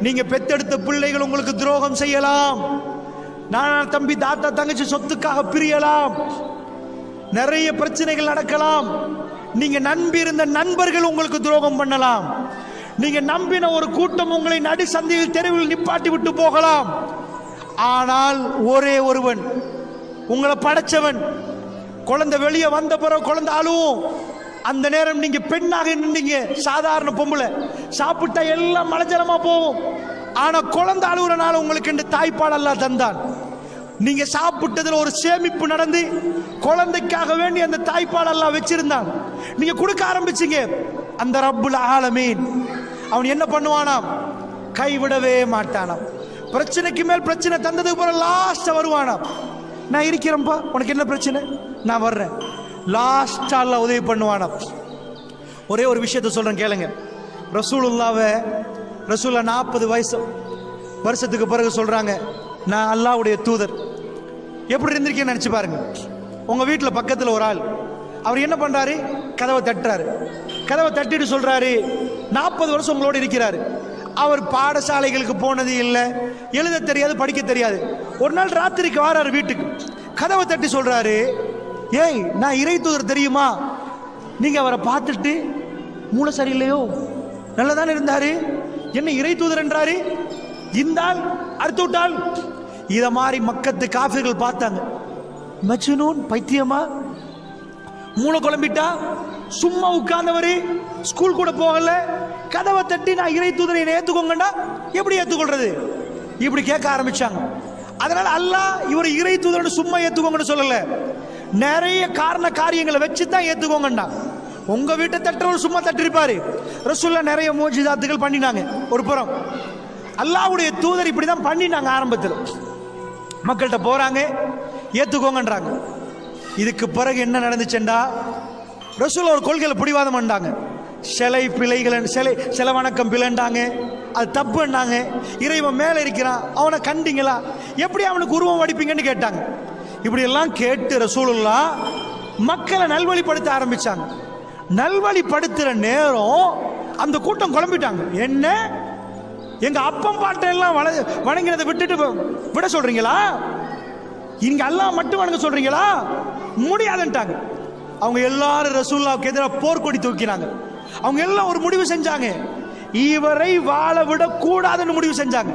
நீங்க பெத்தெடுத்த பிள்ளைகள் உங்களுக்கு துரோகம் செய்யலாம், நான் தம்பி தாத்தா தங்கச்சி சொத்துக்காக பிரியலாம், நிறைய பிரச்சனைகள் நடக்கலாம். நீங்க நம்பி இருந்த நண்பர்கள் உங்களுக்கு துரோகம் பண்ணலாம், நீங்க நம்பின ஒரு கூட்டம் உங்களை நடு சந்தையில் தெருவில் நிப்பாட்டி விட்டு போகலாம். ஆனால் ஒரே ஒருவன், உங்களை படைச்சவன், குழந்தை வெளியே வந்த பிறகு குழந்தை அழுவும். அந்த நேரம் நீங்க பெண்ணாக நின்றீங்க, சாதாரண பொம்பளை, சாப்பிட்டா எல்லாம் மலஜலமா போகும். ஆனா குழந்தை அழுகுறனால உங்களுக்கு இந்த தாய்ப்பால் எல்லாம் தந்தான். நீங்க சாப்பிட்டதுல ஒரு சேமிப்பு நடந்து குழந்தைக்காக வேண்டி அந்த தாய்ப்பால் எல்லாம் வச்சிருந்தான், நீங்க கொடுக்க ஆரம்பிச்சீங்க. அந்த ரப்புல் ஆலமீன் அவன் என்ன பண்ணுவானாம்? கைவிடவே மாட்டானாம். பிரச்சனைக்கு மேல் பிரச்சனை தந்ததுக்கு பிறகு லாஸ்ட் வருவானாம். நான் இருக்கிறேன்ப்பா, உனக்கு என்ன பிரச்சனை, நான் வர்றேன். லாஸ்டா அல்லாஹ் உதவி பண்ணுவானாம். ஒரே ஒரு விஷயத்தை சொல்றேன் கேளுங்க. ரசூலுல்லாஹ்வை 40 வருஷத்துக்கு பிறகு சொல்றாங்க, நான் அல்லாஹ்வுடைய தூதர். எப்படி இருந்திருக்கேன்னு நினைச்சு பாருங்க. உங்க வீட்டில் பக்கத்தில் ஒரு ஆள், அவர் என்ன பண்றாரு? கதவை தட்டுறாரு. கதவை தட்டிட்டு சொல்றாரு, 40 வருஷம் உங்களோட இருக்கிறாரு. அவர் பாடசாலைகளுக்கு போனது இல்லை, எழுத தெரியாது, படிக்க தெரியாது. ஒரு நாள் ராத்திரிக்கு வாராரு வீட்டுக்கு, கதவை தட்டி சொல்றாரு, ஏய் நான் இறை தூதர் தெரியுமா? நீங்க அவரை பார்த்துட்டு மூளை சரியில்லையோ, நல்லதானே இருந்தாரு, என்ன இறை தூதர் என்றாரு? இந்த ஆள் அடுத்து விட்டால் இத மாதிரி மக்கத்து காஃபிர்கள் பார்த்தாங்க, மஜ்னூன் பைத்தியமா, மூளை குழம்பிட்டா, சும்மா உட்கார்ந்தவரு, ஸ்கூல் கூட போகல, கதவை தட்டி நான் இறை தூதரை ஏத்துக்கோங்கண்டா எப்படி ஏத்துக்கொள்றது? இப்படி கேட்க ஆரம்பிச்சாங்க. அதனால அல்லாஹ் இவர் இறை தூதர்னு சும்மா ஏத்துக்கோங்கன்னு சொல்லல, நிறைய காரியங்களை வச்சு தான் ஏத்துக்கோங்கண்டா. உங்க வீட்டை தட்டுறவர் சும்மா தட்டிருப்பாரு. ரசூலுல்லாஹ் நிறைய மோஜிதாத்துகள் பண்ணினாங்க. ஒரு புறம் அல்லாஹ்வுடைய தூதர் இப்படிதான் பண்ணினாங்க. ஆரம்பத்தில் மக்கள்கிட்ட போறாங்க, ஏத்துக்கோங்கன்றாங்க. இதுக்கு பிறகு என்ன நடந்துச்சுண்டா, ரசூல் ஒரு கொள்கையில பிடிவாதம் பண்ணாங்க. சிலை பிழைகள், சிலை வணக்கம் பிழைண்டாங்க, அது தப்புன்னாங்க. இறைவன் மேல இருக்கிறான், அவனை கண்டிங்களா, எப்படி அவனுக்கு உருவம் வடிப்பீங்கன்னு கேட்டாங்க. இப்படி எல்லாம் கேட்டு ரசூலுல்லாஹ் மக்களை நல்வழிப்படுத்த ஆரம்பிச்சாங்க. நல்வழிப்படுத்துற நேரம் அந்த கூட்டம் குழம்பிட்டாங்க. என்ன, எங்க அப்பம் பாட்டை எல்லாம் வணங்கினதை விட்டுட்டு விட சொல்றீங்களா? இங்க அல்லாஹ் மட்டும் வணங்க சொல்றீங்களா? முடியாதுன்ட்டாங்க. அவங்க எல்லாரும் ரசூலுல்லாஹ்வுக்கு எதிராக போர்க்கொடி தூக்கினாங்க. அவங்க எல்லாம் ஒரு முடிவு செஞ்சாங்க, இவரை வாழ விட கூடாதுன்னு முடிவு செஞ்சாங்க.